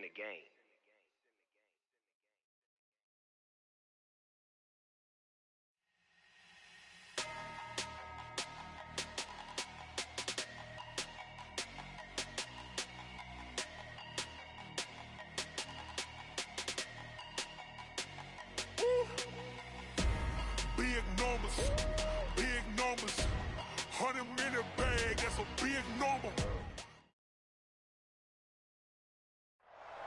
the game. Big numbers, 100-minute bag, that's a big number.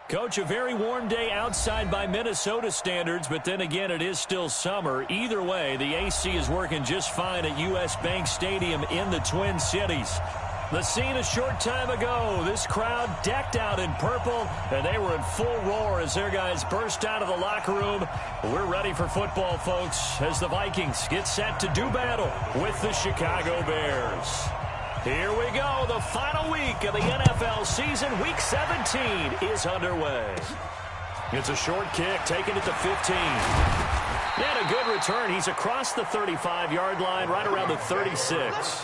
Coach, a very warm day outside by Minnesota standards, but then again, it is still summer. Either way, the AC is working just fine at U.S. Bank Stadium in the Twin Cities. The scene a short time ago, this crowd decked out in purple, and they were in full roar as their guys burst out of the locker room. We're ready for football, folks, as the Vikings get set to do battle with the Chicago Bears. Here we go. The final week of the NFL season. Week 17 is underway. It's a short kick, taken at the 15. And a good return. He's across the 35-yard line, right around the 36.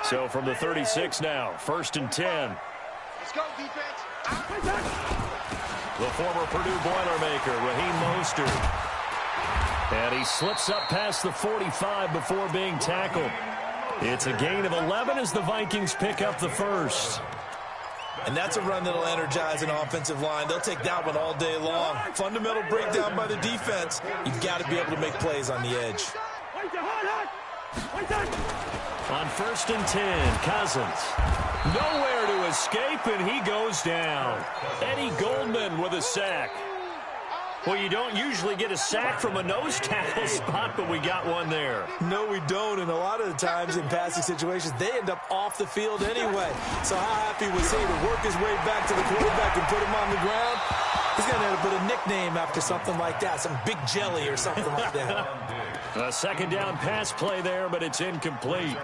So from the 36 now, 1st and 10. Let's go, defense. The former Purdue Boilermaker, Raheem Mostert. And he slips up past the 45 before being tackled. It's a gain of 11 as the Vikings pick up the first. And that's a run that'll energize an offensive line. They'll take that one all day long. Fundamental breakdown by the defense. You've got to be able to make plays on the edge. On 1st and 10, Cousins. Nowhere to escape, and he goes down. Eddie Goldman with a sack. Well, you don't usually get a sack from a nose tackle spot, but we got one there. No, we don't, and a lot of the times in passing situations, they end up off the field anyway. So how happy was he to work his way back to the quarterback and put him on the ground? He's going to have to put a nickname after something like that, some Big Jelly or something like that. A second down pass play there, but it's incomplete.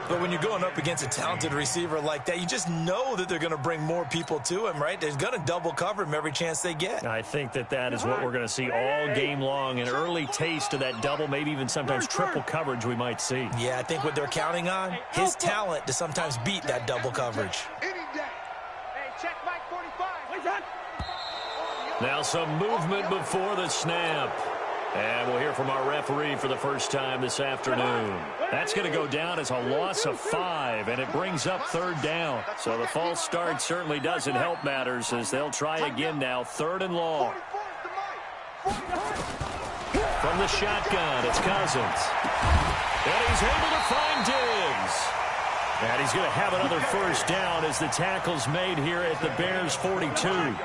But when you're going up against a talented receiver like that, you just know that they're going to bring more people to him, right? They're going to double cover him every chance they get. I think that is what we're going to see all game long, an early taste of that double, maybe even sometimes triple coverage we might see. Yeah, I think what they're counting on, his talent to sometimes beat that double coverage. Now some movement before the snap. And we'll hear from our referee for the first time this afternoon. That's going to go down as a loss of 5, and it brings up 3rd down. So the false start certainly doesn't help matters as they'll try again now, 3rd and long. From the shotgun, it's Cousins. And he's able to find Diggs. And he's going to have another first down as the tackle's made here at the Bears' 42.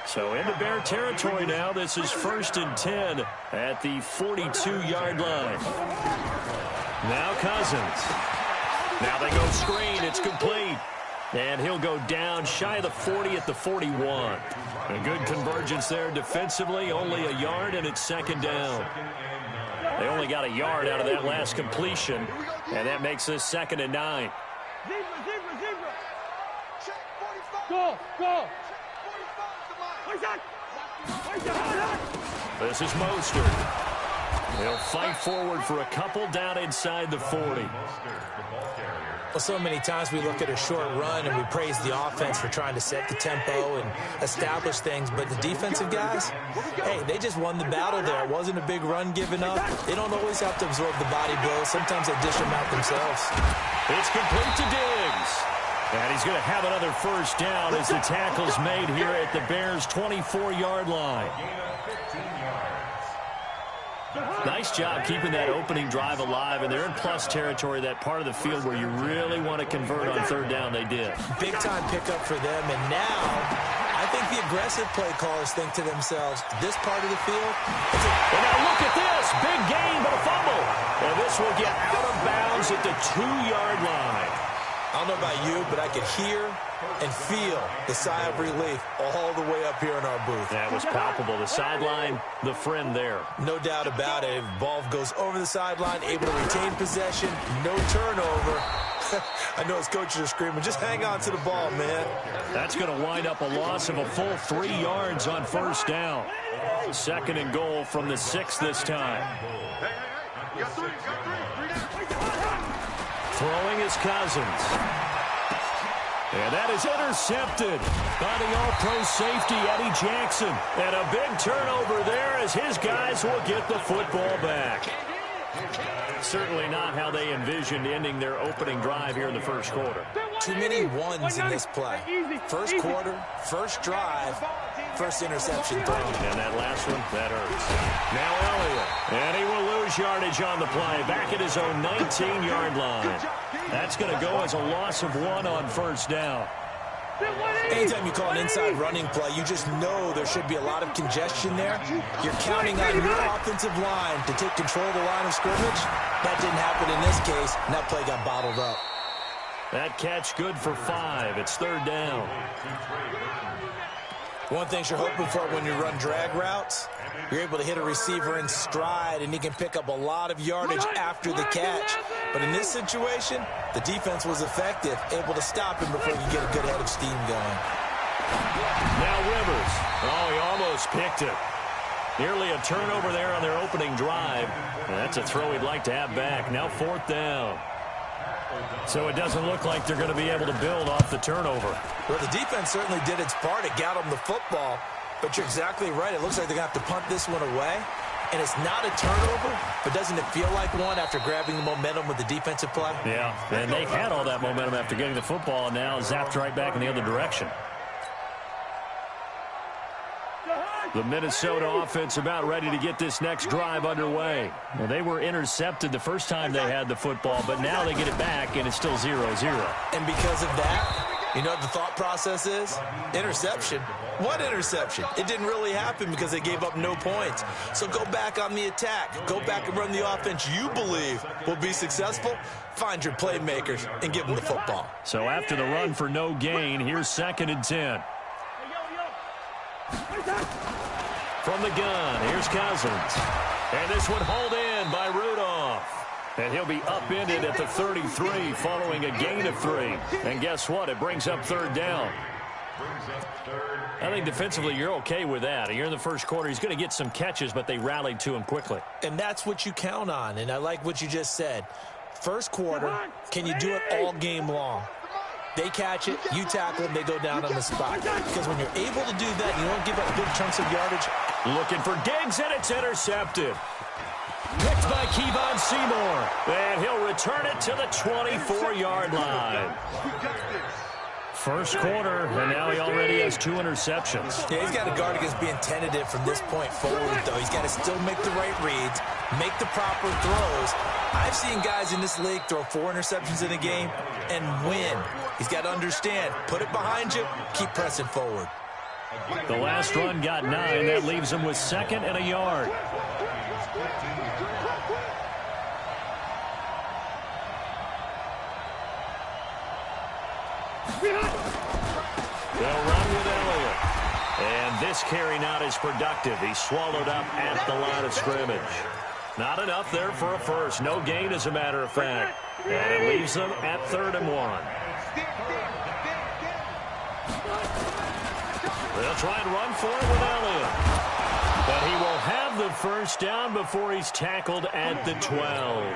So into Bear territory now. This is 1st and 10 at the 42-yard line. Now Cousins. Now they go screen. It's complete. And he'll go down shy of the 40 at the 41. A good convergence there defensively. Only a yard, and it's 2nd down. They only got a yard out of that last completion, and that makes this 2nd and 9. Go. This is Mostert. He'll fight forward for a couple down inside the 40. Well, so many times we look at a short run and we praise the offense for trying to set the tempo and establish things, but the defensive guys, hey, they just won the battle there. It wasn't a big run given up. They don't always have to absorb the body blows. Sometimes they dish them out themselves. It's complete to Diggs. And he's going to have another first down as the tackle's made here at the Bears' 24-yard line. Nice job keeping that opening drive alive, and they're in plus territory, that part of the field where you really want to convert on 3rd down. They did. Big-time pickup for them, and now I think the aggressive play callers think to themselves, this part of the field. And now look at this. Big gain, but a fumble. And this will get out of bounds at the 2-yard line. I don't know about you, but I could hear and feel the sigh of relief all the way up here in our booth. That was palpable. The sideline, the friend there. No doubt about it. Ball goes over the sideline, able to retain possession, no turnover. I know his coaches are screaming, just hang on to the ball, man. That's going to wind up a loss of a full 3 yards on 1st down. Second and goal from the 6 this time. You got three. Throwing is Cousins. And that is intercepted by the all-pro safety, Eddie Jackson. And a big turnover there as his guys will get the football back. Certainly not how they envisioned ending their opening drive here in the first quarter. Too many ones in this play. First quarter, first drive, first interception thrown. And that last one, that hurts. Now Elliott. And he will lose yardage on the play. Back at his own 19-yard line. That's going to go as a loss of 1 on first down. Anytime you call an inside running play, you just know there should be a lot of congestion there. You're counting on your offensive line to take control of the line of scrimmage. That didn't happen in this case, and that play got bottled up. That catch good for 5. It's third down. One thing you're hoping for when you run drag routes, you're able to hit a receiver in stride, and he can pick up a lot of yardage after the catch. But in this situation, the defense was effective, able to stop him before you get a good head of steam going. Now Rivers. Oh, he almost picked it. Nearly a turnover there on their opening drive. And that's a throw he'd like to have back. Now fourth down. So it doesn't look like they're going to be able to build off the turnover. Well, the defense certainly did its part. It got them the football. But you're exactly right. It looks like they're going to have to punt this one away. And it's not a turnover, but doesn't it feel like one after grabbing the momentum with the defensive play? Yeah, and they had all that momentum after getting the football, and now zapped right back in the other direction. The Minnesota offense about ready to get this next drive underway. Well, they were intercepted the first time they had the football, but now they get it back, and it's still 0-0. And because of that, you know what the thought process is? Interception. What interception? It didn't really happen because they gave up no points. So go back on the attack. Go back and run the offense you believe will be successful. Find your playmakers and give them the football. So after the run for no gain, here's 2nd and 10. From the gun, here's Cousins. And this one hauled in by Rudolph. And he'll be upended at the 33 following a gain of 3. And guess what? It brings up third down. I think defensively you're okay with that. You're in the first quarter. He's going to get some catches, but they rallied to him quickly. And that's what you count on. And I like what you just said. First quarter, can you do it all game long? They catch it, you tackle them, they go down on the spot. Because when you're able to do that, you don't give up big chunks of yardage. Looking for Diggs, and it's intercepted. Picked by Kevon Seymour. And he'll return it to the 24-yard line. First quarter, and now he already has 2 interceptions. Yeah, he's got to guard against being tentative from this point forward, though. He's got to still make the right reads, make the proper throws. I've seen guys in this league throw 4 interceptions in a game and win. He's got to understand, put it behind you, keep pressing forward. The last run got 9. That leaves him with 2nd and a yard. They'll run with Elliott. And this carry not as productive. He's swallowed up at the line of scrimmage. Not enough there for a first. No gain, as a matter of fact. And it leaves them at 3rd and 1. They'll try and run for it with Elliott. But he will have the first down before he's tackled at the 12.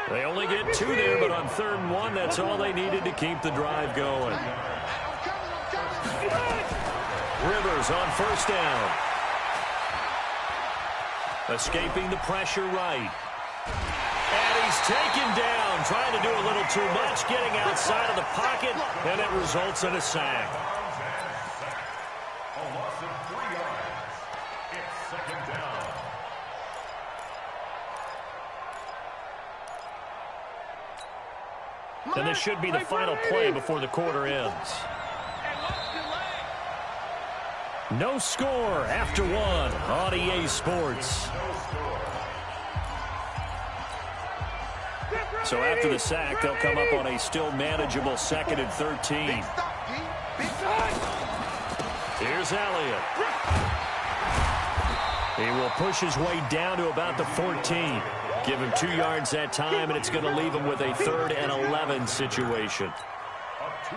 They only get 2 there, but on 3rd and 1, that's all they needed to keep the drive going. Rivers on first down. Escaping the pressure right. And he's taken down, trying to do a little too much, getting outside of the pocket, and it results in a sack. A loss of 3 yards. It's 2nd down. And this should be the final play before the quarter ends. No score after 1 on EA Sports. So after the sack, they'll come up on a still manageable 2nd and 13. Here's Elliott. He will push his way down to about the 14. Give him 2 yards that time, and it's going to leave him with a 3rd and 11 situation.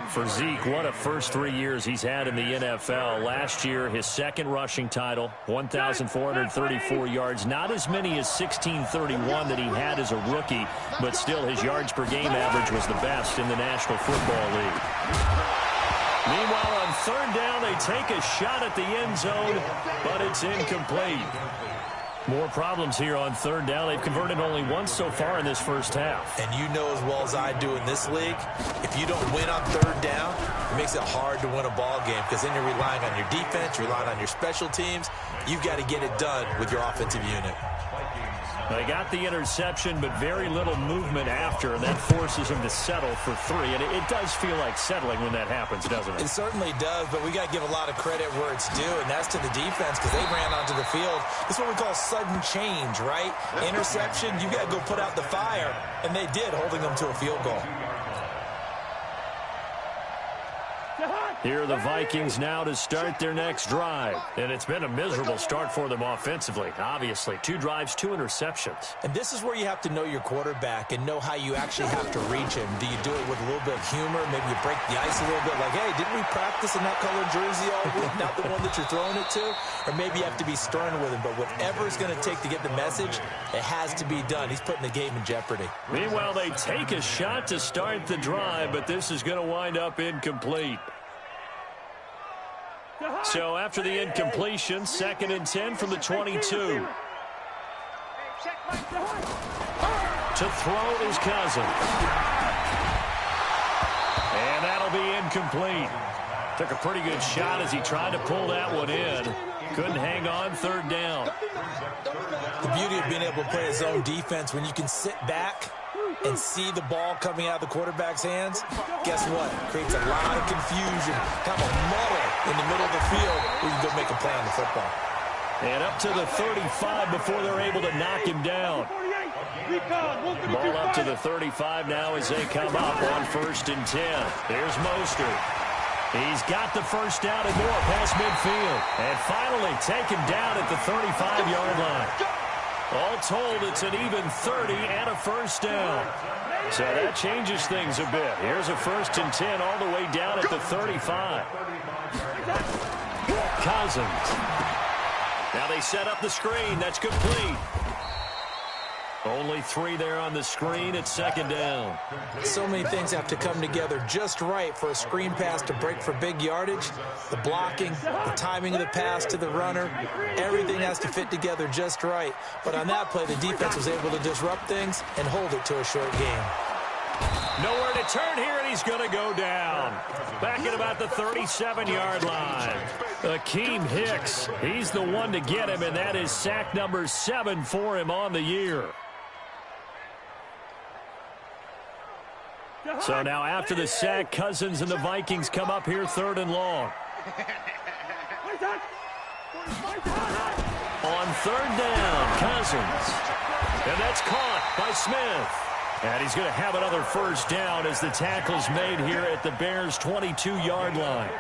For Zeke, what a first 3 years he's had in the NFL. Last year, his second rushing title, 1,434 yards. Not as many as 1,631 that he had as a rookie, but still his yards per game average was the best in the National Football League. Meanwhile, on third down, they take a shot at the end zone, but it's incomplete. More problems here on third down. They've converted only once so far in this first half. And you know as well as I do in this league, if you don't win on third down, it makes it hard to win a ball game because then you're relying on your defense, you're relying on your special teams. You've got to get it done with your offensive unit. They got the interception, but very little movement after, and that forces him to settle for 3. And it does feel like settling when that happens, doesn't it? It certainly does, but we got to give a lot of credit where it's due, and that's to the defense because they ran onto the field. It's what we call sudden change, right? Interception, you got to go put out the fire, and they did, holding them to a field goal. Here are the Vikings now to start their next drive. And it's been a miserable start for them offensively, obviously. 2 drives, 2 interceptions. And this is where you have to know your quarterback and know how you actually have to reach him. Do you do it with a little bit of humor? Maybe you break the ice a little bit like, hey, didn't we practice in that colored jersey all week? Not the one that you're throwing it to? Or maybe you have to be stern with him. But whatever it's going to take to get the message, it has to be done. He's putting the game in jeopardy. Meanwhile, they take a shot to start the drive, but this is going to wind up incomplete. So after the incompletion, 2nd and 10 from the 22. To throw is Cousins. And that'll be incomplete. Took a pretty good shot as he tried to pull that one in. Couldn't hang on, third down. The beauty of being able to play a zone defense when you can sit back and see the ball coming out of the quarterback's hands, guess what? Creates a lot of confusion, kind of a muddle in the middle of the field where you can go make a play on the football. And up to the 35 before they're able to knock him down. Ball up to the 35 now as they come up on 1st and 10. Here's Mostert. He's got the first down and more past midfield. And finally taken down at the 35-yard line. All told, it's an even 30 and a first down. So that changes things a bit. Here's a 1st and 10 all the way down at the 35. Cousins. Now they set up the screen. That's complete. Only 3 there on the screen at 2nd down. So many things have to come together just right for a screen pass to break for big yardage. The blocking, the timing of the pass to the runner, everything has to fit together just right. But on that play, the defense was able to disrupt things and hold it to a short game. Nowhere to turn here, and he's going to go down. Back at about the 37-yard line. Akeem Hicks, he's the one to get him, and that is sack number 7 for him on the year. So now after the sack, Cousins and the Vikings come up here 3rd and long. On 3rd down, Cousins. And that's caught by Smith. And he's going to have another first down as the tackle's made here at the Bears' 22-yard line.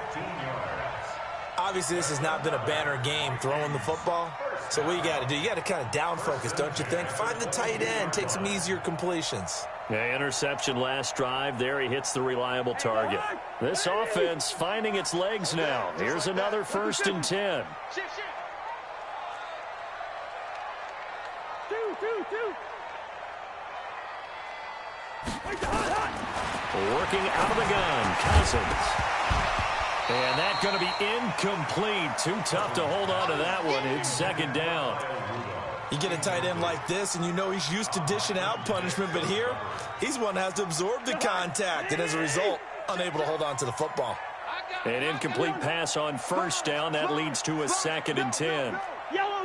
Obviously, this has not been a banner game throwing the football. So what you got to do, you got to kind of down focus, don't you think? Find the tight end, take some easier completions. Yeah, interception last drive. There he hits the reliable target. This offense finding its legs now. Here's another 1st and 10. Working out of the gun, Cousins. And that's going to be incomplete. Too tough to hold on to that one. It's 2nd down. You get a tight end like this, and you know he's used to dishing out punishment, but here, he's one that has to absorb the contact, and as a result, unable to hold on to the football. An incomplete pass on 1st down. That leads to a 2nd and 10. Yellow.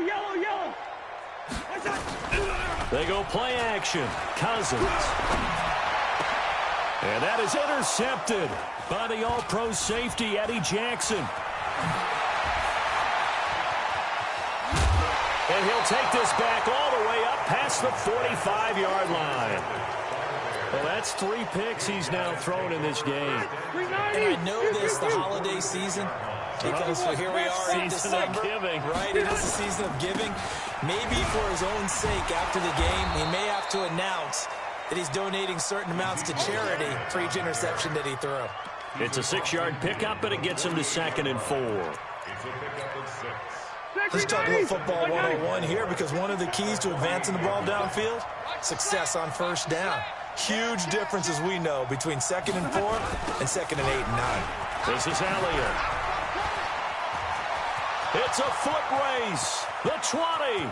They go play action. Cousins. And that is intercepted by the All-Pro safety, Eddie Jackson. And he'll take this back all the way up past the 45-yard line. Well, that's 3 picks he's now thrown in this game. And I know this, the holiday season, because here we are in December, right? It is the season of giving. Maybe for his own sake, after the game, he may have to announce that he's donating certain amounts to charity for each interception that he threw. It's a 6-yard pickup, and it gets him to 2nd and 4. Let's talk a little football 101 here, because one of the keys to advancing the ball downfield, success on first down. Huge difference, as we know, between 2nd and 4 and 2nd and 8 and 9. This is Elliott. It's a foot race. The 20.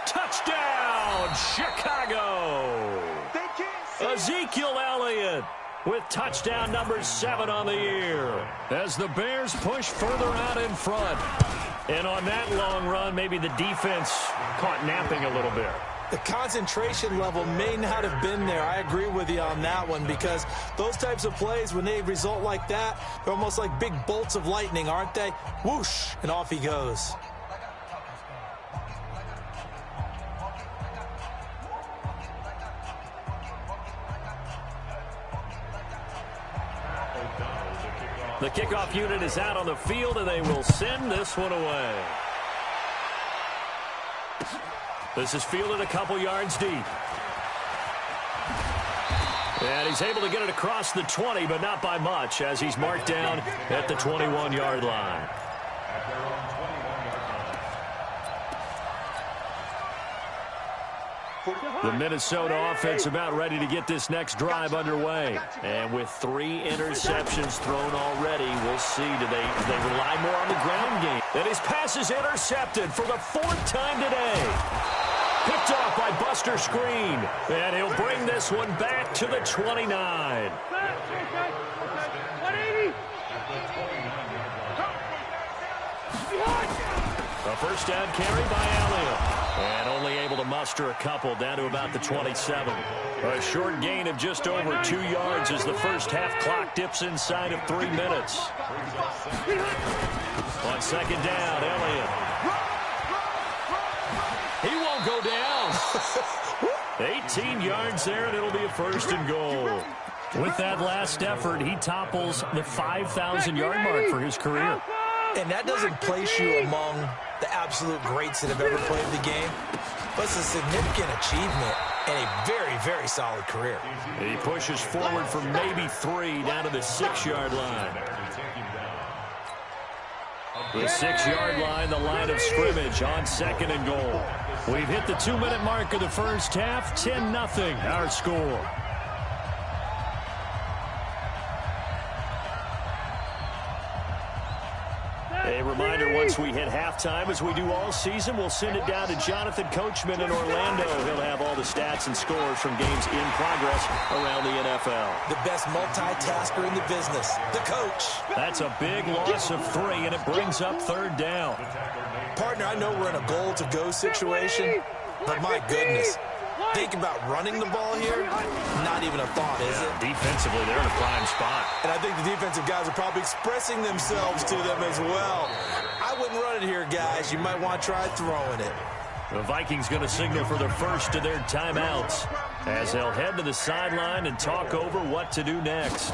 Touchdown, Chicago. Ezekiel Elliott with touchdown number 7 on the year as the Bears push further out in front. And on that long run, maybe the defense caught napping a little bit. The concentration level may not have been there. I agree with you on that one, because those types of plays, when they result like that, they're almost like big bolts of lightning, aren't they? Whoosh, and off he goes. The kickoff unit is out on the field, and they will send this one away. This is fielded a couple yards deep. And he's able to get it across the 20, but not by much, as he's marked down at the 21-yard line. The Minnesota offense about ready to get this next drive underway. And with 3 interceptions thrown already, we'll see. Do they rely more on the ground game? And his pass is intercepted for the 4th time today. Picked off by Buster Screen. And he'll bring this one back to the 29. A first down carry by Elliott. And only able to muster a couple down to about the 27. A short gain of just over 2 yards as the first half clock dips inside of 3 minutes. On 2nd down, Elliott. He won't go down. 18 yards there, and it'll be a 1st and goal. With that last effort, he topples the 5,000-yard mark for his career. And that doesn't place you among the absolute greats that have ever played the game, but it's a significant achievement and a very, very solid career. He pushes forward for maybe 3 down to the 6-yard line. The 6-yard line, the line of scrimmage on 2nd and goal. We've hit the 2-minute mark of the first half, 10-0 our score. A reminder, once we hit halftime, as we do all season, we'll send it down to Jonathan Coachman in Orlando. He'll have all the stats and scores from games in progress around the NFL. The best multitasker in the business, the coach. That's a big loss of 3, and it brings up 3rd down. Partner, I know we're in a goal-to-go situation, but my goodness. Think about running the ball here, not even a thought, is it? Defensively, they're in a prime spot. And I think the defensive guys are probably expressing themselves to them as well. I wouldn't run it here, guys. You might want to try throwing it. The Vikings going to signal for the first of their timeouts as they'll head to the sideline and talk over what to do next.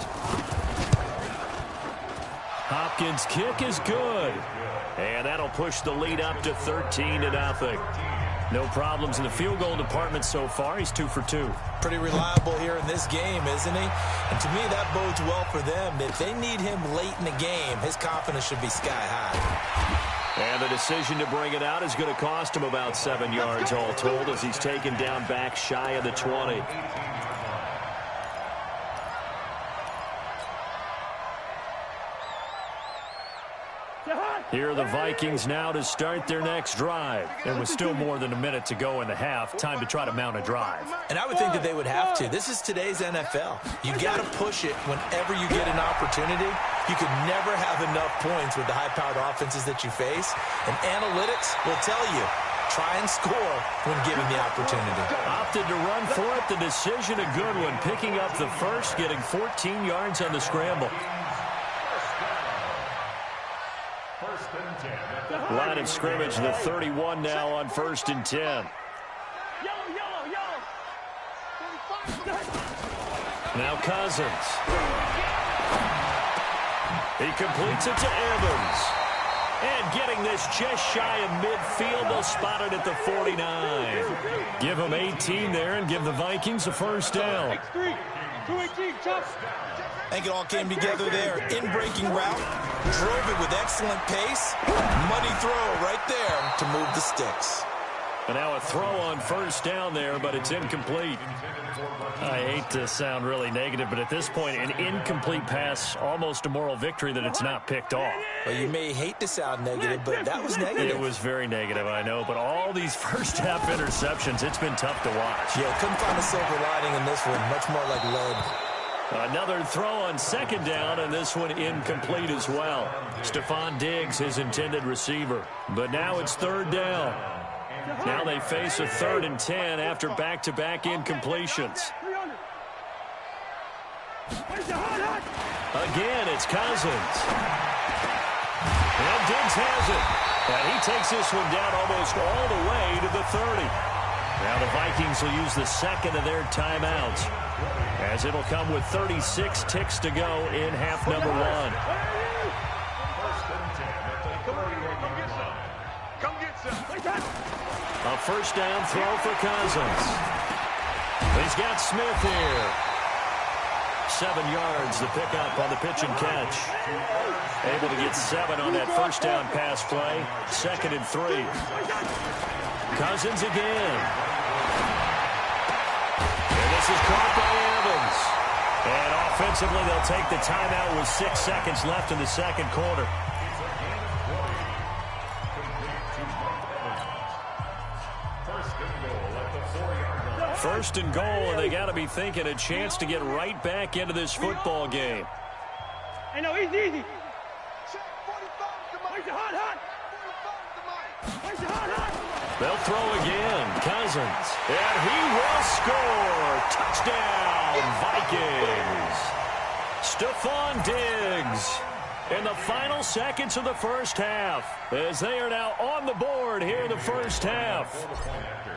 Hopkins' kick is good. And that'll push the lead up to 13-0. No problems in the field goal department so far. He's 2 for 2. Pretty reliable here in this game, isn't he? And to me, that bodes well for them. If they need him late in the game, his confidence should be sky high. And the decision to bring it out is going to cost him about 7 yards all told, as he's taken down back shy of the 20. Here are the Vikings now to start their next drive. And with still more than a minute to go in the half, time to try to mount a drive. And I would think that they would have to. This is today's NFL. You got to push it whenever you get an opportunity. You can never have enough points with the high-powered offenses that you face. And analytics will tell you, try and score when given the opportunity. Opted to run for it. The decision a good one. Picking up the first, getting 14 yards on the scramble. Line of scrimmage, the 31 now on 1st and 10. Now Cousins. He completes it to Evans. And getting this just shy of midfield, they'll spot it at the 49. Give them 18 there and give the Vikings a first down. I think it all came together there. In-breaking route, drove it with excellent pace. Money throw right there to move the sticks. And now a throw on first down there, but it's incomplete. I hate to sound really negative, but at this point, an incomplete pass, almost a moral victory that it's not picked off. Well, you may hate to sound negative, but that was negative. It was very negative, I know, but all these first-half interceptions, it's been tough to watch. Yeah, couldn't find a silver lining in this one, much more like lead. Another throw on second down, and this one incomplete as well. Stephon Diggs, his intended receiver. But now it's third down. Now they face a 3rd and 10 after back-to-back incompletions. Again, it's Cousins. And Diggs has it. And he takes this one down almost all the way to the 30. Now the Vikings will use the second of their timeouts, as it'll come with 36 ticks to go in half number 1. A first down throw for Cousins. He's got Smith here. 7 yards, the pickup on the pitch and catch. Able to get 7 on that first down pass play. 2nd and 3. Cousins again. And this is caught by Evans. And offensively, they'll take the timeout with 6 seconds left in the second quarter. First and goal, and they got to be thinking a chance to get right back into this football game. Hey, no, easy. They'll throw again. Cousins. And he will score. Touchdown, Vikings. Stephon Diggs in the final seconds of the first half, as they are now on the board here in the first half.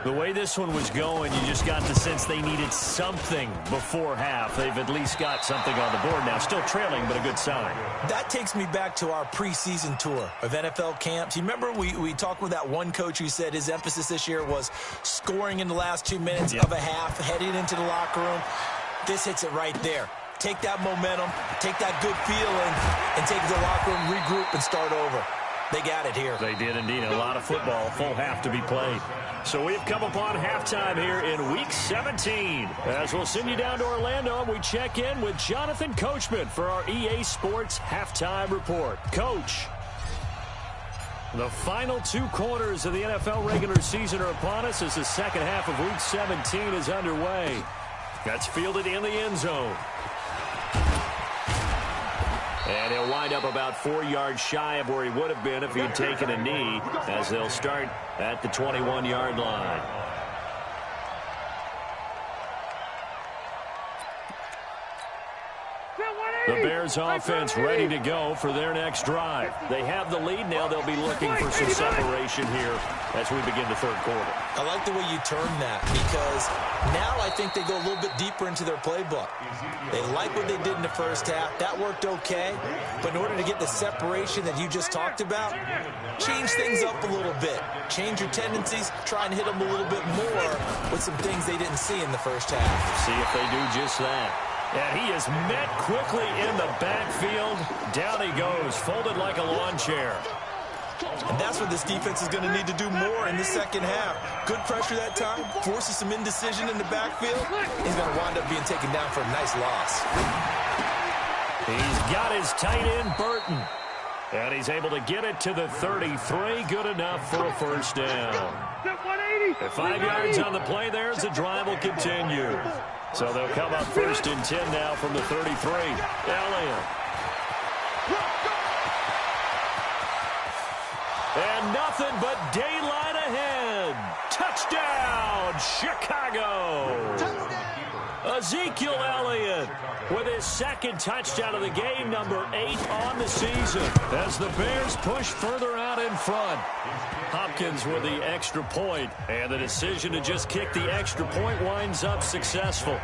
The way this one was going, you just got the sense they needed something before half. They've at least got something on the board now. Still trailing, but a good sign. That takes me back to our preseason tour of NFL camps. You remember we talked with that one coach who said his emphasis this year was scoring in the last 2 minutes of a half, heading into the locker room. This hits it right there. Take that momentum, take that good feeling, and take it to the locker room, regroup, and start over. They got it here. They did indeed. A lot of football, full half to be played. So we've come upon halftime here in Week 17. As we'll send you down to Orlando, and we check in with Jonathan Coachman for our EA Sports Halftime Report. Coach, the final 2 quarters of the NFL regular season are upon us as the second half of Week 17 is underway. That's fielded in the end zone. And he'll wind up about 4 yards shy of where he would have been if he had taken a knee, as they'll start at the 21-yard line. The Bears offense ready to go for their next drive. They have the lead now. They'll be looking for some separation here as we begin the third quarter. I like the way you term that, because now I think they go a little bit deeper into their playbook. They like what they did in the first half. That worked okay. But in order to get the separation that you just talked about, change things up a little bit. Change your tendencies. Try and hit them a little bit more with some things they didn't see in the first half. See if they do just that. And he is met quickly in the backfield. Down he goes, folded like a lawn chair. And that's what this defense is going to need to do more in the second half. Good pressure that time, forces some indecision in the backfield. He's going to wind up being taken down for a nice loss. He's got his tight end, Burton. And he's able to get it to the 33. Good enough for a first down. At 5 yards on the play there as the drive will continue. So they'll come up 1st and 10 now from the 33. Elliott. And nothing but daylight ahead. Touchdown, Chicago. Ezekiel Elliott with his 2nd touchdown of the game, number 8 on the season, as the Bears push further out in front. Hopkins with the extra point, and the decision to just kick the extra point winds up successful.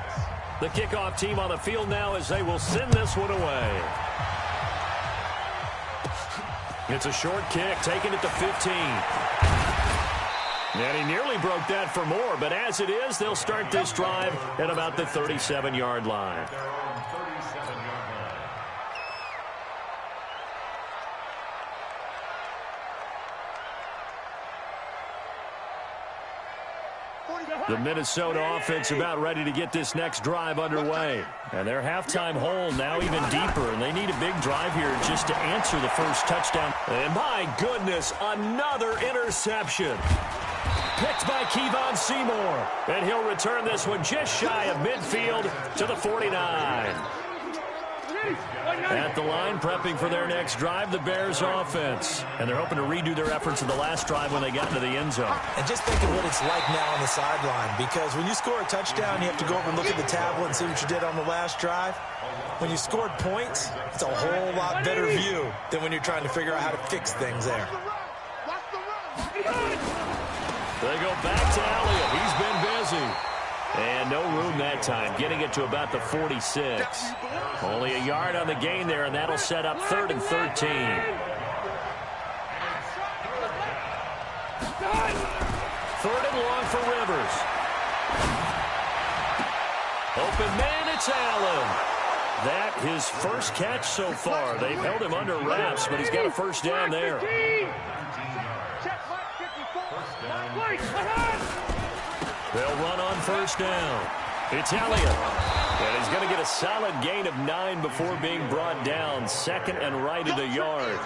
The kickoff team on the field now as they will send this one away. It's a short kick, taking it to 15. And he nearly broke that for more, but as it is, they'll start this drive at about the 37-yard line. The Minnesota offense about ready to get this next drive underway. And their halftime hole now even deeper, and they need a big drive here just to answer the first touchdown. And my goodness, another interception. Picked by Kevon Seymour. And he'll return this one just shy of midfield to the 49. At the line, prepping for their next drive, the Bears offense. And they're hoping to redo their efforts in the last drive when they got into the end zone. And just think of what it's like now on the sideline, because when you score a touchdown, you have to go over and look at the tablet and see what you did on the last drive. When you scored points, it's a whole lot better view than when you're trying to figure out how to fix things there. They go back to Elliott. He's been busy. And no room that time, getting it to about the 46. Only a yard on the gain there, and that'll set up 3rd and 13. 3rd and long for Rivers. Open man, it's Allen. That his first catch so far. They've held him under wraps, but he's got a first down there. They'll run on first down. It's Elliott. And he's going to get a solid gain of 9 before being brought down. 2nd and right at a yard.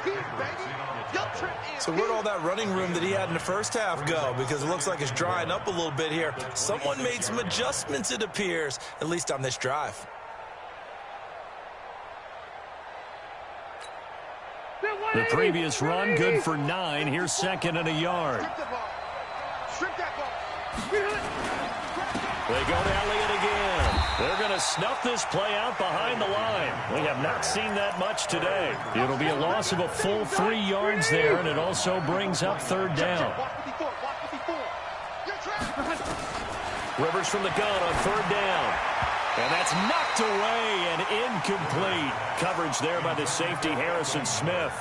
So where'd all that running room that he had in the first half go? Because it looks like it's drying up a little bit here. Someone made some adjustments, it appears, at least on this drive. The previous run, good for 9. Here's 2nd and a yard. They go to Elliott again. They're going to snuff this play out behind the line. We have not seen that much today. It'll be a loss of a full 3 yards there, and it also brings up 3rd down. Rivers from the gun on 3rd down. And that's knocked away and incomplete. Coverage there by the safety, Harrison Smith.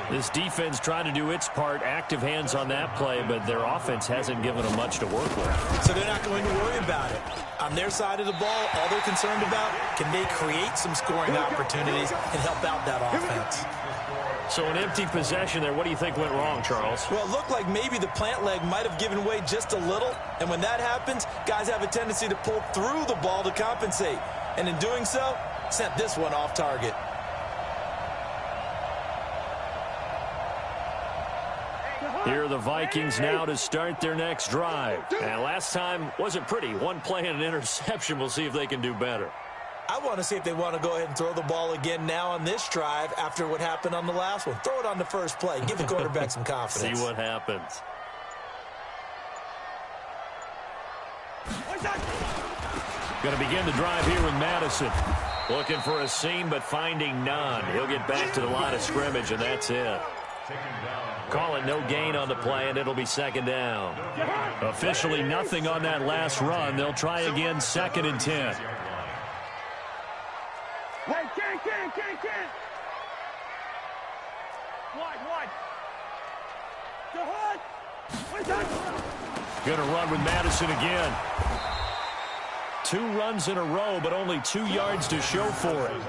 This defense trying to do its part, active hands on that play, but their offense hasn't given them much to work with. So they're not going to worry about it. On their side of the ball, all they're concerned about, can they create some scoring opportunities and help out that offense? So an empty possession there. What do you think went wrong, Charles? Well, it looked like maybe the plant leg might have given way just a little, and when that happens, guys have a tendency to pull through the ball to compensate, and in doing so, sent this one off target. Here are the Vikings now to start their next drive. And last time wasn't pretty. 1 play and an interception. We'll see if they can do better. I want to see if they want to go ahead and throw the ball again now on this drive after what happened on the last one. Throw it on the first play. Give the quarterback some confidence. See what happens. Going to begin the drive here with Madison. Looking for a seam, but finding none. He'll get back to the line of scrimmage, and that's it. Call it no gain on the play, and it'll be 2nd down. Officially nothing on that last run. They'll try again, 2nd and 10. Going to run with Madison again. 2 runs in a row, but only 2 yards to show for it.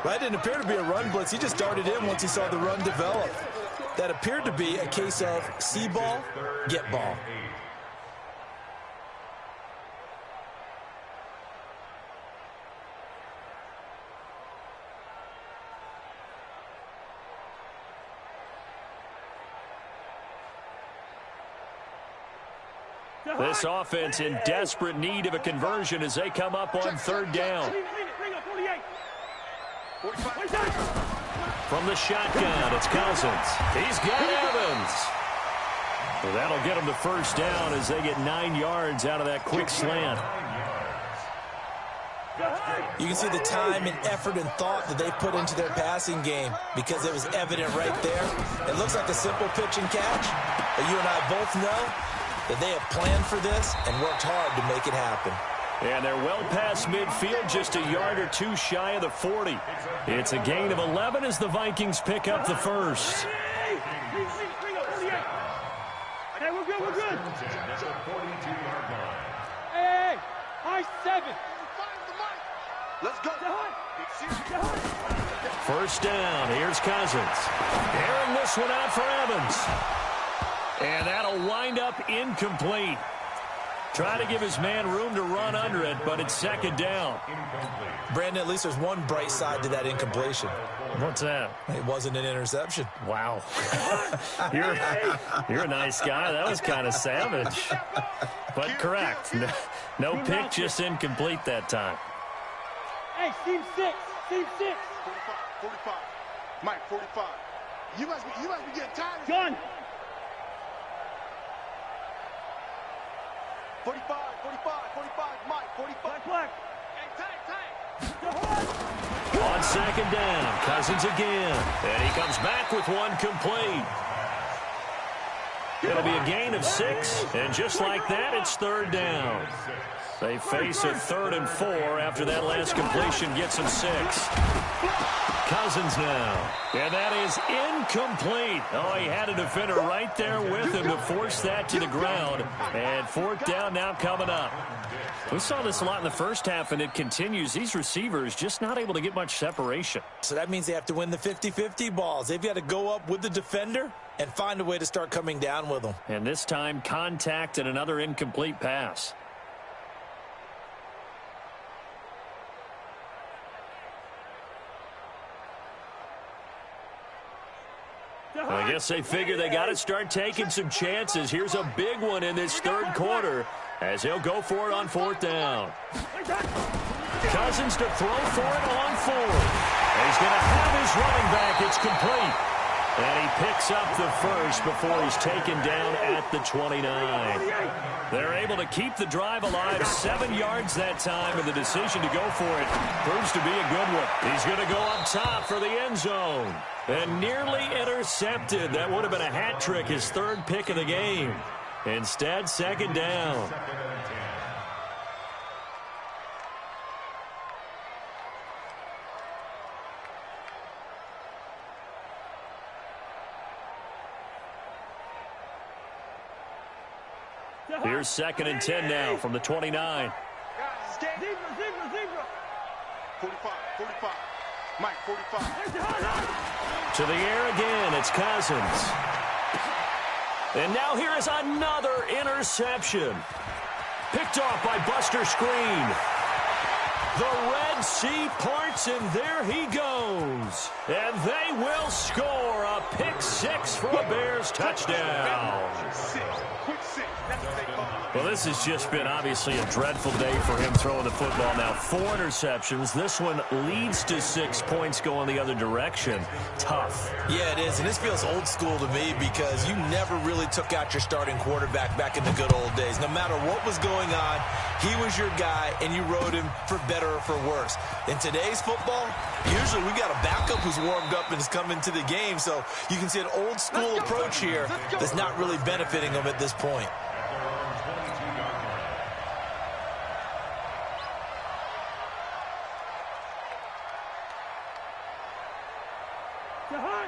That didn't appear to be a run blitz. He just darted in once he saw the run develop. That appeared to be a case of see ball, get ball. This offense in desperate need of a conversion as they come up on 3rd down. From the shotgun, it's Cousins. He's got Evans. Well, that'll get them to 1st down as they get 9 yards out of that quick slant. You can see the time and effort and thought that they put into their passing game because it was evident right there. It looks like a simple pitch and catch, but you and I both know that they have planned for this and worked hard to make it happen. And they're well past midfield, just a yard or 2 shy of the 40. It's a gain of 11 as the Vikings pick up the first. Hey, we're good, we're good. Hey, high 7. Let's go. 1st down, here's Cousins. Airing this one out for Evans. And that'll wind up incomplete. Try to give his man room to run under it, but it's second down. Brandon, at least there's one bright side to that incompletion. What's that? It wasn't an interception. Wow. You're a nice guy. That was kind of savage. But correct. No pick, just incomplete that time. Hey, team 6. Team 6. 45. Mike, 45. You must be getting tired. Gun. 45. Mike, 45. Black. Hey, tight. On second down, Cousins again. And he comes back with one complete. It'll be a gain of 6, and just like that, it's third down. They face a 3rd and 4 after that last completion gets them 6. Cousins now. And that is incomplete. Oh, he had a defender right there with him to force that to the ground. And 4th down now coming up. We saw this a lot in the first half, and it continues. These receivers just not able to get much separation. So that means they have to win the 50-50 balls. They've got to go up with the defender and find a way to start coming down with them. And this time, contact and another incomplete pass. I guess they figure they got to start taking some chances. Here's a big one in this 3rd quarter as he'll go for it on 4th down. Cousins to throw for it on 4th. And he's going to have his running back. It's complete. And he picks up the first before he's taken down at the 29. They're able to keep the drive alive, 7 yards that time, and the decision to go for it proves to be a good one. He's going to go up top for the end zone. And nearly intercepted. That would have been a hat trick, his 3rd pick of the game. Instead, second down. Here's 2nd and 10 now from the 29. Zebra. 45. Mike, 45. To the air again, it's Cousins. And now here is another interception. Picked off by Buster Screen. The Red Sea parts, and there he goes. And they will score a pick 6 for a Bears touchdown. Quick 6. That's what they call it. Well, this has just been obviously a dreadful day for him throwing the football. Now 4 interceptions. This one leads to 6 points going the other direction. Tough. Yeah, it is, and this feels old school to me because you never really took out your starting quarterback back in the good old days. No matter what was going on, he was your guy, and you rode him for better or for worse. In today's football, usually we got a backup who's warmed up and has come into the game, so you can see an old school approach here that's not really benefiting him at this point.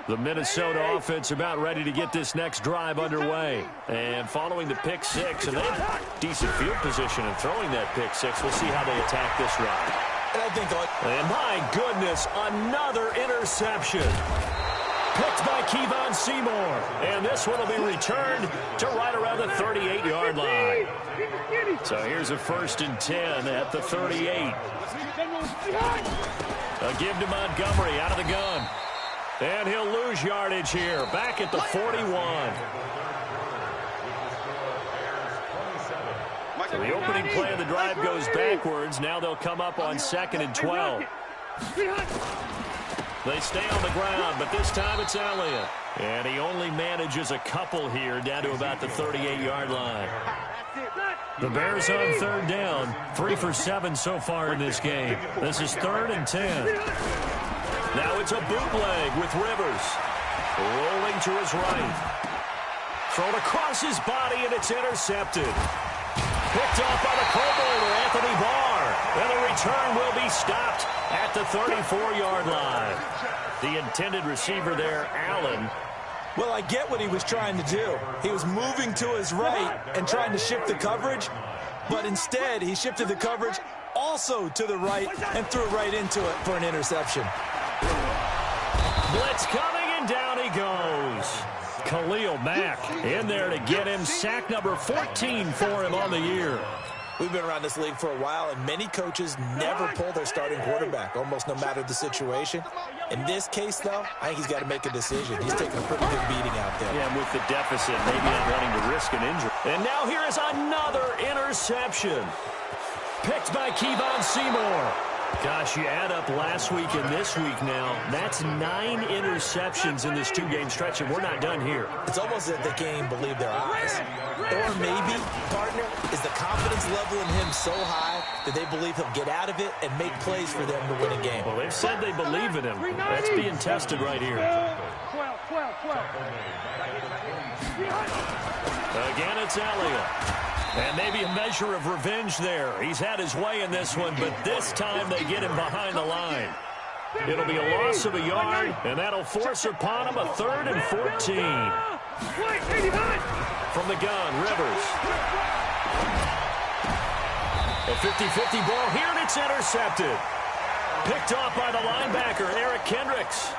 The Minnesota offense about ready to get this next drive underway. And following the pick 6, and they have decent field position in throwing that pick 6. We'll see how they attack this drive. And my goodness, another interception. Picked by Kevon Seymour. And this one will be returned to right around the 38-yard line. So here's a 1st and 10 at the 38. A give to Montgomery out of the gun. And he'll lose yardage here, back at the 41. So the opening play of the drive goes backwards. Now they'll come up on 2nd and 12. They stay on the ground, but this time it's Elliott. And he only manages a couple here, down to about the 38-yard line. The Bears on 3rd down, 3 for 7 so far in this game. This is 3rd and 10. Now it's a bootleg with Rivers. Rolling to his right. Thrown across his body, and it's intercepted. Picked off by the Pro Bowler, Anthony Barr. And the return will be stopped at the 34-yard line. The intended receiver there, Allen. Well, I get what he was trying to do. He was moving to his right and trying to shift the coverage, but instead he shifted the coverage also to the right and threw right into it for an interception. Blitz coming, and down he goes. Khalil Mack in there to get him. Sack number 14 for him on the year. We've been around this league for a while, and many coaches never pull their starting quarterback, almost no matter the situation. In this case, though, I think he's got to make a decision. He's taking a pretty good beating out there. Yeah, with the deficit, maybe not wanting to risk an injury. And now here is another interception. Picked by Kevon Seymour. Gosh, you add up last week and this week now, that's 9 interceptions in this 2-game stretch, and we're not done here. It's almost as if they can't even believe their eyes. Or maybe, partner, is the confidence level in him so high that they believe he'll get out of it and make plays for them to win a game. Well, they've said they believe in him. That's being tested right here. 12. Again, it's Elliott. And maybe a measure of revenge there. He's had his way in this one, but this time they get him behind the line. It'll be a loss of a yard, and that'll force upon him a 3rd and 14. From the gun, Rivers. A 50-50 ball here, and it's intercepted. Picked off by the linebacker, Eric Kendricks.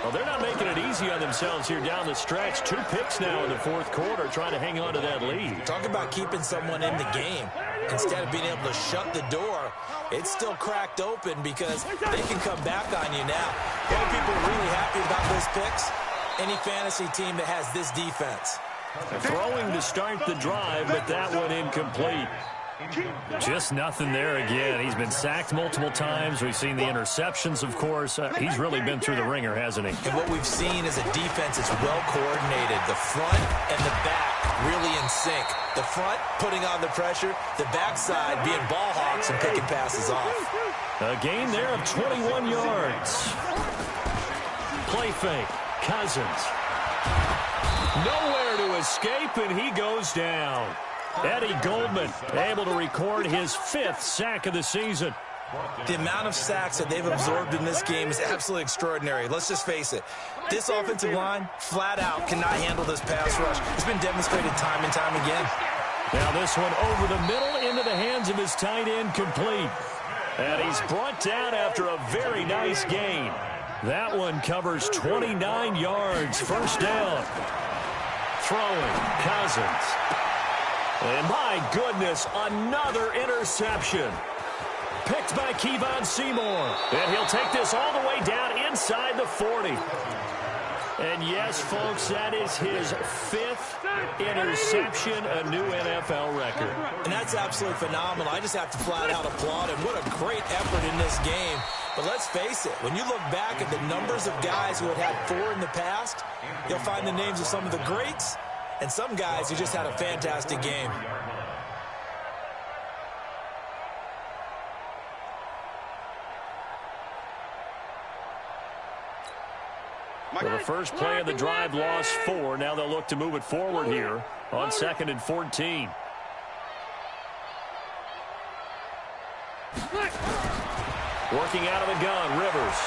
Well, they're not making it easy on themselves here down the stretch. 2 picks now in the 4th quarter, trying to hang on to that lead. Talk about keeping someone in the game. Instead of being able to shut the door, it's still cracked open because they can come back on you now. The only people really happy about those picks, any fantasy team that has this defense. Throwing to start the drive, but that one incomplete. Just nothing there again. He's been sacked multiple times. We've seen the interceptions, of course. He's really been through the ringer, hasn't he? And what we've seen is a defense that's well coordinated. The front and the back really in sync. The front putting on the pressure, the backside being ball hawks and picking passes off. A gain there of 21 yards. Play fake. Cousins. Nowhere to escape, and he goes down. Eddie Goldman able to record his 5th sack of the season. The amount of sacks that they've absorbed in this game is absolutely extraordinary. Let's just face it. This offensive line, flat out, cannot handle this pass rush. It's been demonstrated time and time again. Now this one over the middle into the hands of his tight end, complete. And he's brought down after a very nice gain. That one covers 29 yards. 1st down. Throwing, Cousins. And my goodness, another interception. Picked by Kevon Seymour. And he'll take this all the way down inside the 40. And yes, folks, that is his 5th interception, a new NFL record. And that's absolutely phenomenal. I just have to flat out applaud him. What a great effort in this game. But let's face it, when you look back at the numbers of guys who had 4 in the past, you'll find the names of some of the greats and some guys who just had a fantastic game. Well, the first play of the drive lost 4. Now they'll look to move it forward here on 2nd and 14. Working out of the gun, Rivers.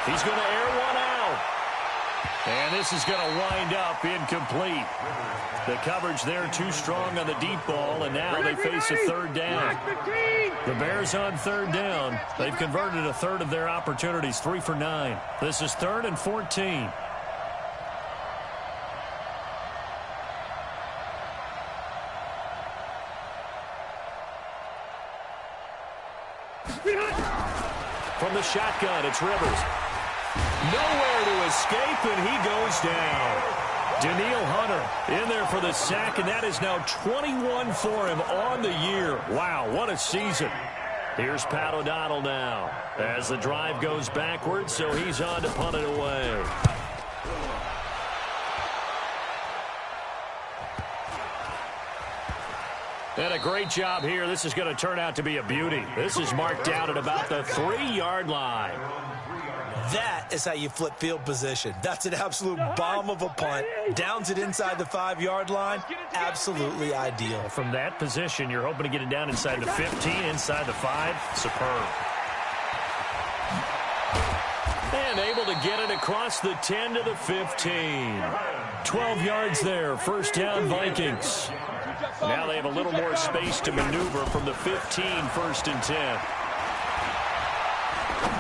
He's going to air one out. And this is going to wind up incomplete. The coverage there too strong on the deep ball, and now they face a 3rd down. The Bears on 3rd down. They've converted a 1/3 of their opportunities, 3 for 9. This is 3rd and 14. From the shotgun, it's Rivers. Nowhere to escape, and he goes down. Daniil Hunter in there for the sack, and that is now 21 for him on the year. Wow, what a season. Here's Pat O'Donnell now as the drive goes backwards, so he's on to punt it away. And a great job here. This is going to turn out to be a beauty. This is marked down at about the 3-yard line. That is how you flip field position. That's an absolute bomb of a punt. Downs it inside the 5-yard line. Absolutely ideal. From that position, you're hoping to get it down inside the 15, inside the 5. Superb. And able to get it across the 10 to the 15. 12 yards there. 1st down, Vikings. Now they have a little more space to maneuver from the 15, 1st and 10.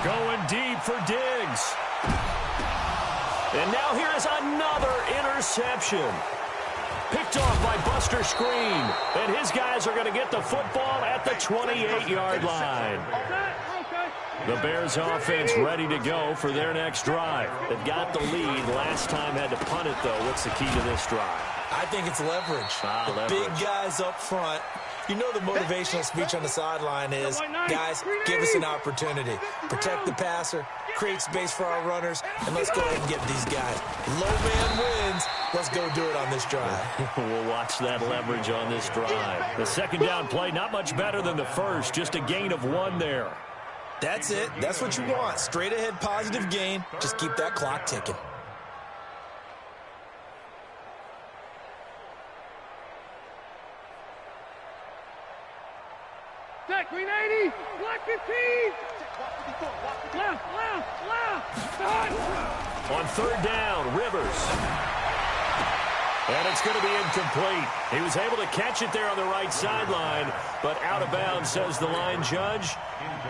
Going deep for Diggs. And now here is another interception. Picked off by Buster Screen. And his guys are going to get the football at the 28-yard line. The Bears offense ready to go for their next drive. They've got the lead. Last time had to punt it, though. What's the key to this drive? I think it's leverage. Leverage. Big guys up front. You know the motivational speech on the sideline is, guys, give us an opportunity. Protect the passer, create space for our runners, and let's go ahead and get these guys. Low man wins. Let's go do it on this drive. We'll watch that leverage on this drive. The second down play, not much better than the first. Just a gain of 1 there. That's it. That's what you want. Straight ahead positive gain. Just keep that clock ticking. Set, green 80, black 15. Left. On third down, Rivers. And it's going to be incomplete. He was able to catch it there on the right sideline, but out of bounds, says the line judge.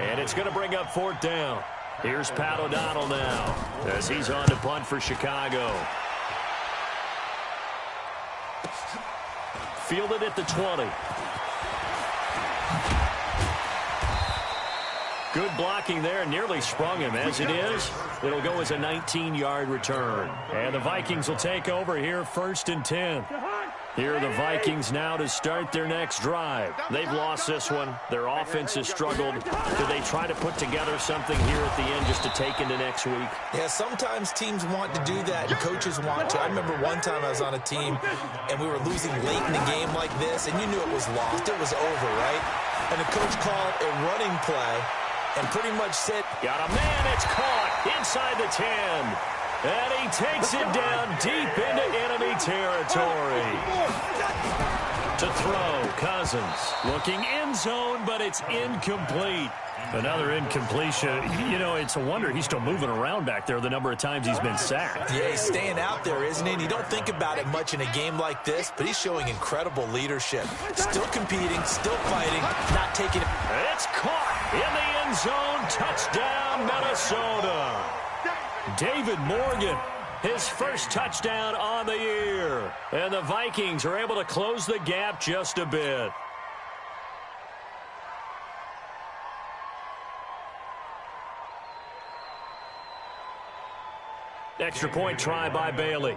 And it's going to bring up 4th down. Here's Pat O'Donnell now as he's on to punt for Chicago. Fielded at the 20. Good blocking there, nearly sprung him. As it is, it'll go as a 19-yard return. And the Vikings will take over here, 1st and 10. Here are the Vikings now to start their next drive. They've lost this one. Their offense has struggled. Do they try to put together something here at the end just to take into next week? Yeah, sometimes teams want to do that, and coaches want to. I remember one time I was on a team, and we were losing late in the game like this, and you knew it was lost. It was over, right? And the coach called a running play, and pretty much said, got a man, it's caught inside the 10. And he takes it down deep into enemy territory. To throw, Cousins. Looking end zone, but it's incomplete. Another incompletion. You know, it's a wonder he's still moving around back there the number of times he's been sacked. Yeah, he's staying out there, isn't he? And you don't think about it much in a game like this, but he's showing incredible leadership. Still competing, still fighting, not taking it. It's caught in the end zone. Touchdown, Minnesota. David Morgan, his first touchdown on the year. And the Vikings are able to close the gap just a bit. Extra point try by Bailey.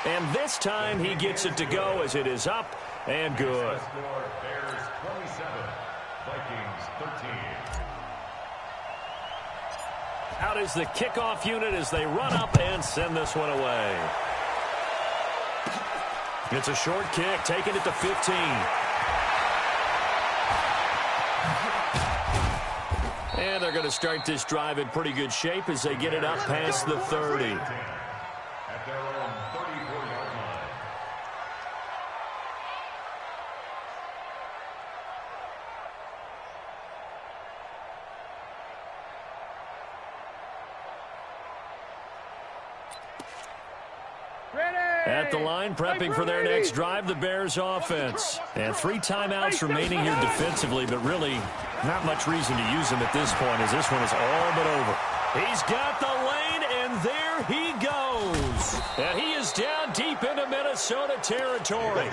And this time he gets it to go as it is up and good. Bears 27, Vikings 13. Out is the kickoff unit as they run up and send this one away. It's a short kick, taking it to 15. And they're going to start this drive in pretty good shape as they get it up past the 30. At their own 34-yard line. At the line, prepping for their next drive, the Bears offense. And 3 timeouts remaining here defensively, but really not much reason to use them at this point as this one is all but over. He's got the lane, and there he goes. And he is down deep into Minnesota territory.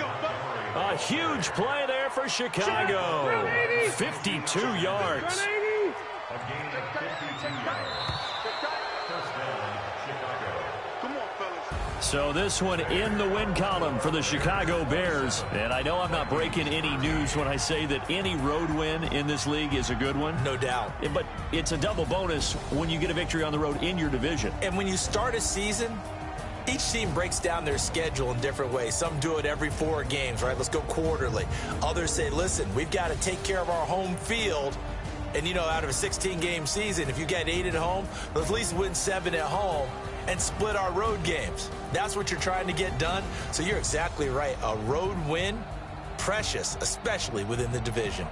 A huge play there for Chicago. 52 yards. A gain of 52 yards. First down, Chicago. Come on, fellas. So this one in the win column for the Chicago Bears. And I know I'm not breaking any news when I say that any road win in this league is a good one. No doubt. But it's a double bonus when you get a victory on the road in your division. And when you start a season, each team breaks down their schedule in different ways. Some do it every 4 games, right? Let's go quarterly. Others say, listen, we've got to take care of our home field. And, you know, out of a 16-game season, if you get 8 at home, let's at least win 7 at home and split our road games. That's what you're trying to get done. So you're exactly right. A road win, precious, especially within the division.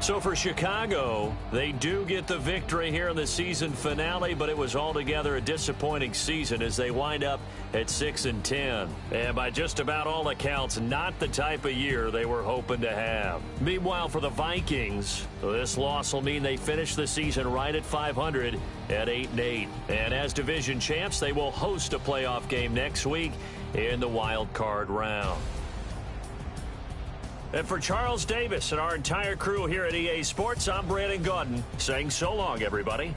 So for Chicago, they do get the victory here in the season finale, but it was altogether a disappointing season as they wind up at 6-10. And by just about all accounts, not the type of year they were hoping to have. Meanwhile, for the Vikings, this loss will mean they finish the season right at 500 at 8-8. And as division champs, they will host a playoff game next week in the wild card round. And for Charles Davis and our entire crew here at EA Sports, I'm Brandon Gaudin saying so long, everybody.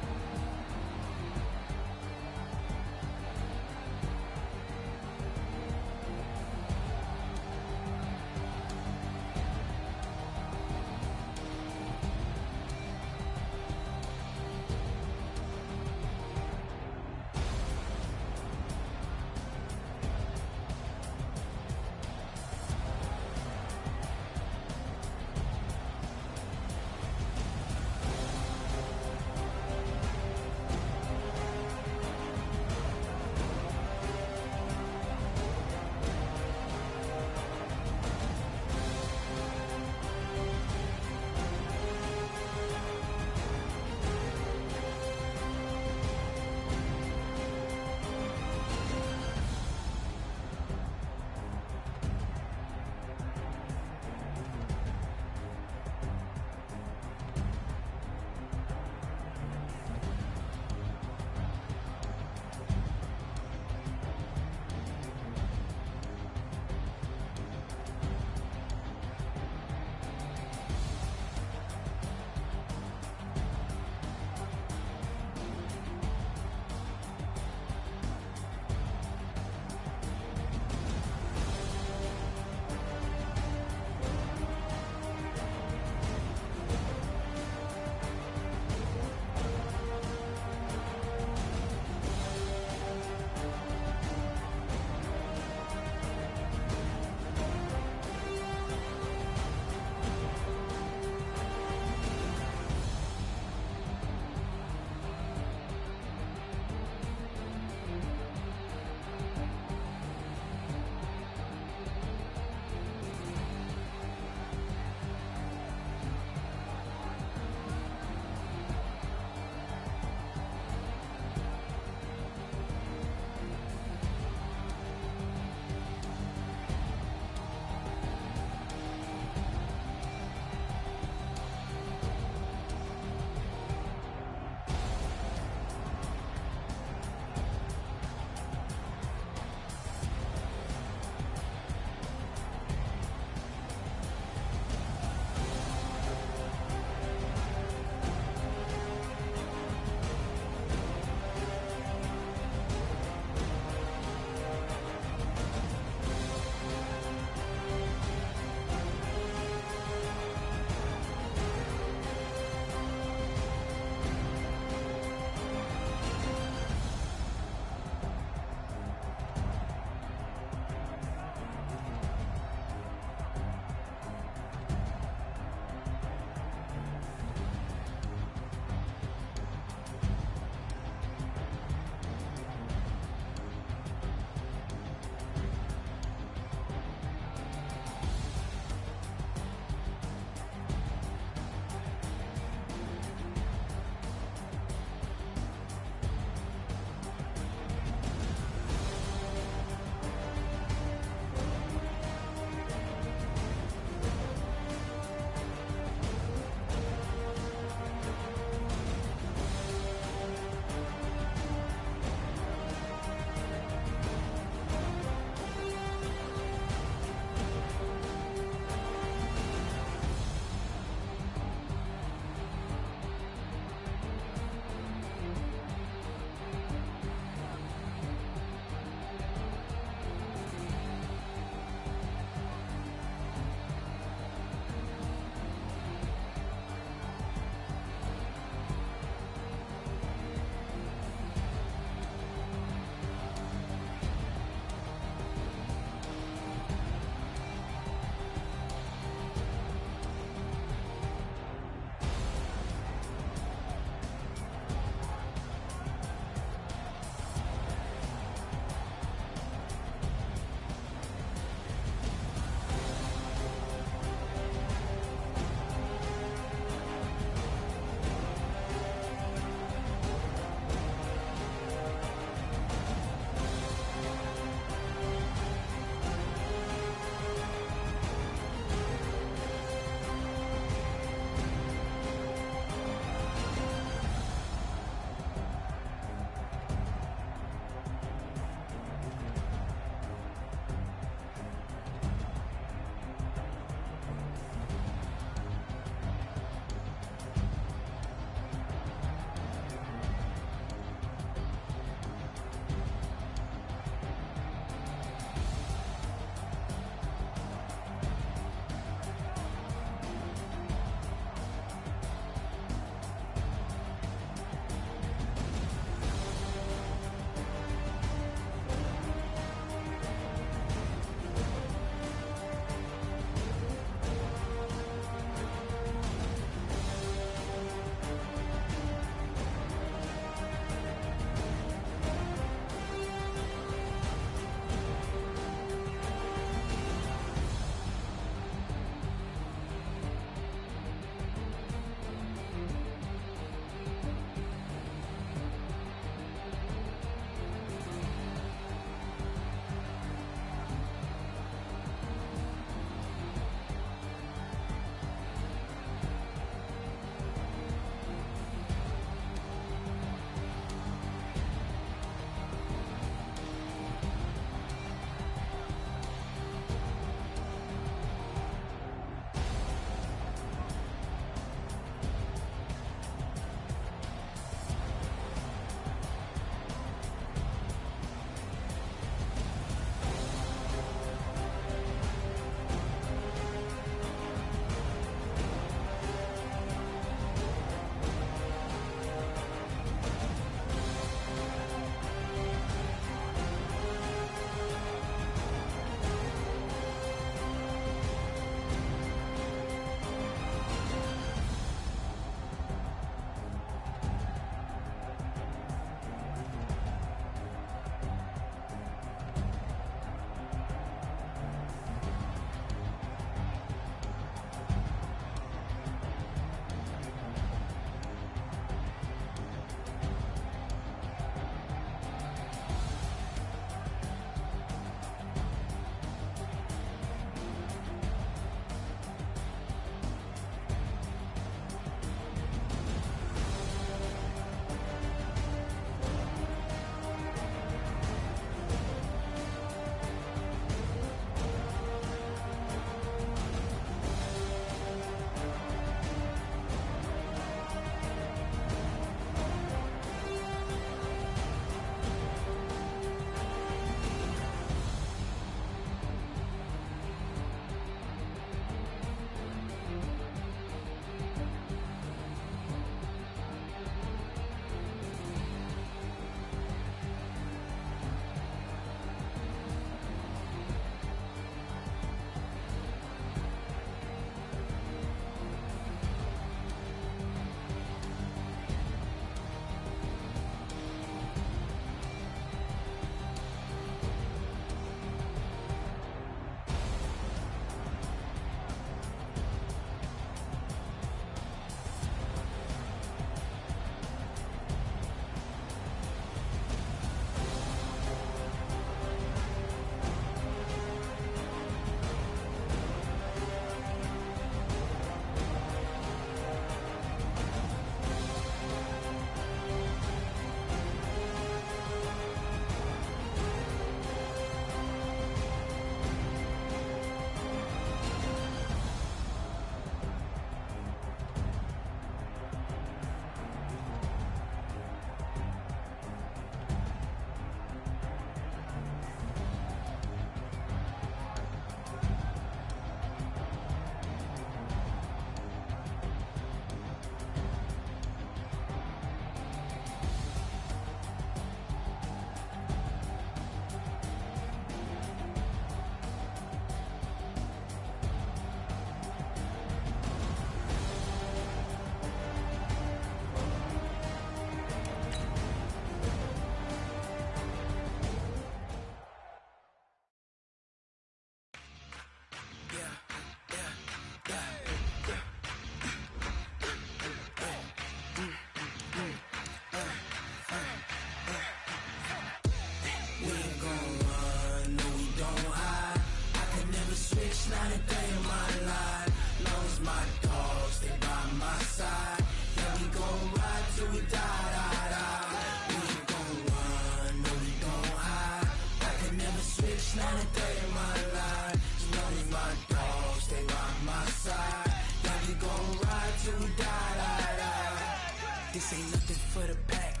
This ain't nothing for the pack.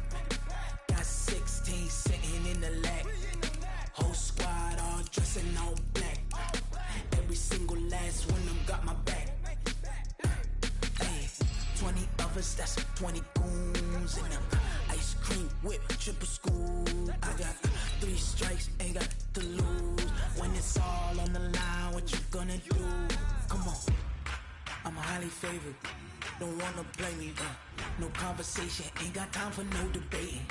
Got 16 sitting in the lag. Whole squad all dressing all black. Every single last one of them got my back. Hey, 20 of us, that's 20 goons in them. Ice cream whip, triple scoop. I got 3 strikes, ain't got to lose. When it's all on the line, what you gonna do? Come on, I'm highly favored. Don't wanna play me, no conversation, ain't got time for no debating.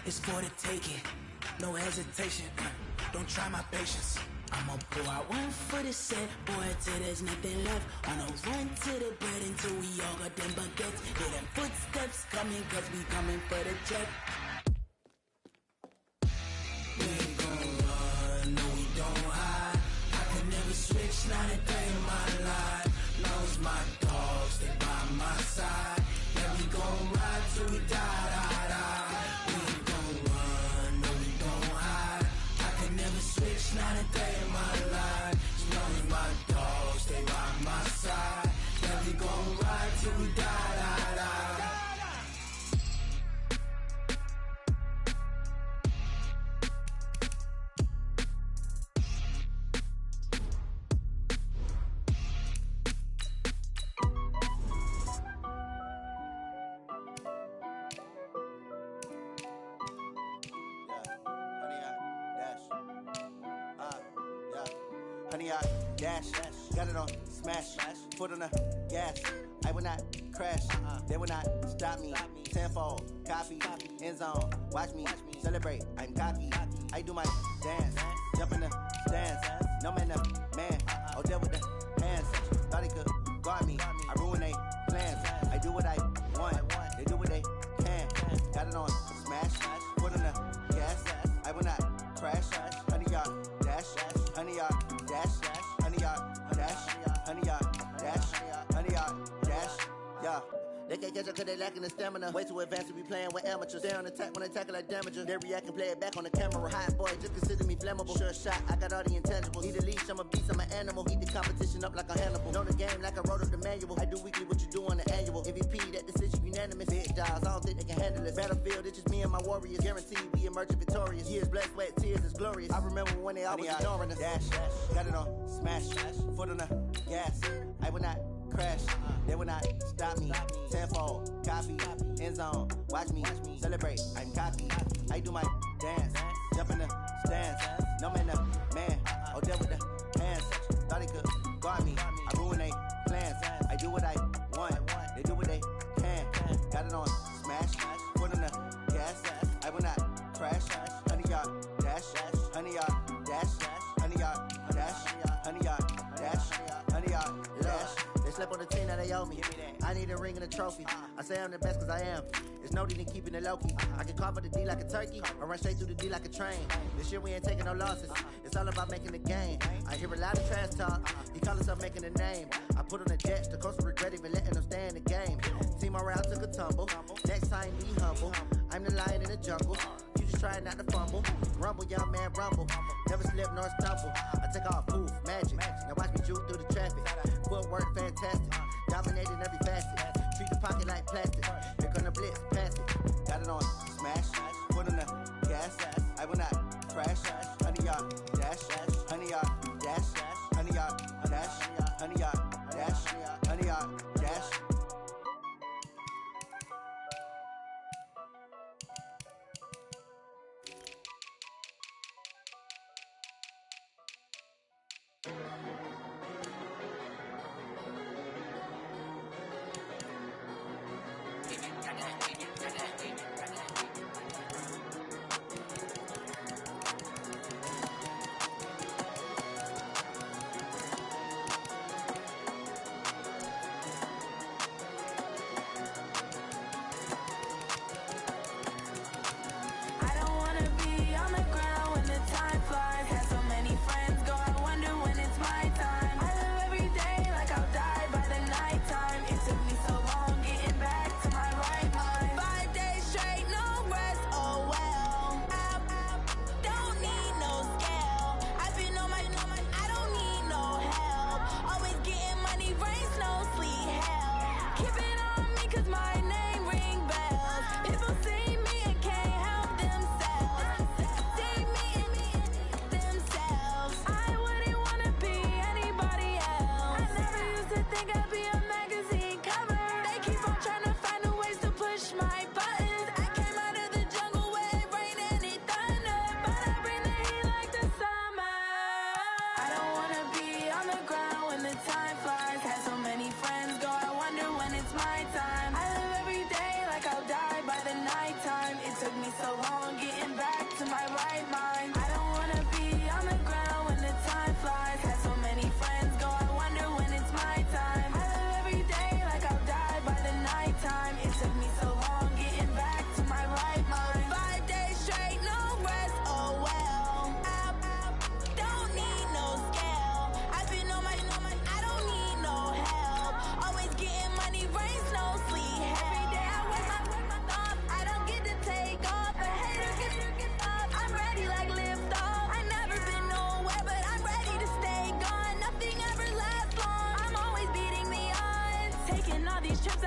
It's for the taking, no hesitation, don't try my patience. I'ma pour out one for the set, boy, till there's nothing left. On a run to the bread until we all got them baguettes. Hear them footsteps coming, cause we coming for the check. We ain't gon' run, no we don't hide. I can never switch, not a day in my life. Long as my dogs stay by my side. Yeah, we gon' ride till we die, die, die. We ain't gon' run, no we don't hide. I can never switch, not a day in my life. As long as my dogs stay by my side. Yeah, we gon' ride till we die, die, die. Honey, I dash, got it on smash, foot on the gas. I will not crash, they will not stop me. Tenfold, copy, end zone, watch me celebrate. I'm cocky, I do my dance, jump in the stands. No man, the man, oh, there with the hands. Thought he could guard me, I ruin they plans. I do what I want, they do what they can. Got it on smash, foot on the gas. I will not crash, honey, y'all dash, honey, y'all dash, honey, y'all dash, honey, y'all dash, honey, y'all dash, yeah. They can't catch up cause they lacking the stamina. Way too advanced to be playing with amateurs. Stay on attack when they tackle like damager. They react and play it back on the camera. Hot boy, just consider me flammable. Sure shot, I got all the intangibles. Need a leash, I'm a beast, I'm an animal. Heat the competition up like a Hannibal. Know the game like I wrote up the manual. I do weekly what you do on the annual. MVP, that decision unanimous. Big dials, I don't think they can handle this. Battlefield, it's just me and my warriors. Guaranteed we emerge victorious. Years, blood, sweat, tears, it's glorious. I remember when they always ignoring us. Dash, got it on smash, foot on the gas. I will not crash, they will not stop me. Tenfold, copy, end zone, watch me celebrate. I'm cocky, I do my dance, jump in the stands. No man, the man, oh, there with the hands. Thought he could guard me, I ruin they plans. I do what I want, they do what they can. Got it on smash, foot on the gas. I will not crash, honey, y'all dash, honey, y'all dash, honey, y'all dash, honey, y'all dash, honey, y'all dash. They slept on the team, now they owe me. I need a ring and a trophy. I say I'm the best cause I am. There's no need in keeping it low-key. I can carve up the D like a turkey, or run straight through the D like a train. This year we ain't taking no losses. It's all about making the game. I hear a lot of trash talk. He call himself making a name. I put on the jets, the coach will regret even letting them stay in the game. Team morale took a tumble. Next time be humble. I'm the lion in the jungle. You just try not to fumble. Rumble, young man, rumble. Never slip nor stumble. I take off, poof, magic. Now watch me juke through the traffic. Footwork fantastic. Dominating every facet. Treat the pocket like plastic. Here come the blitz, pass it. Got it on smash. Foot on the gas. I will not crash. Honey, y'all dash. Honey, y'all dash. Honey, y'all dash. Honey, y'all dash. Honey, y'all dash. think I'll be a magazine cover. They keep on trying to find a ways to push my buttons. I came out of the jungle where it rain and it thunder, but I bring the heat like the summer. I don't wanna be on the ground when the time flies. Had so many friends go, I wonder when it's my time. I live every day like I'll die by the nighttime. It took me so long getting back to my right mind. I don't wanna be on the ground when the time flies. Had so many friends go, I wonder when it's my time. I live every day like I'll die by the nighttime. It took me so long getting back to my right mind. 5 days straight, no rest, oh well. I don't need no scale. I've been on my, I don't need no help. Always getting money, rain, snow, sleet, every day I work my thumb. I don't get to take off, but haters get off. I'm ready like lift off. I never been nowhere, but I'm ready to stay gone. Nothing ever lasts long. I'm always beating the odds. Taking all these trips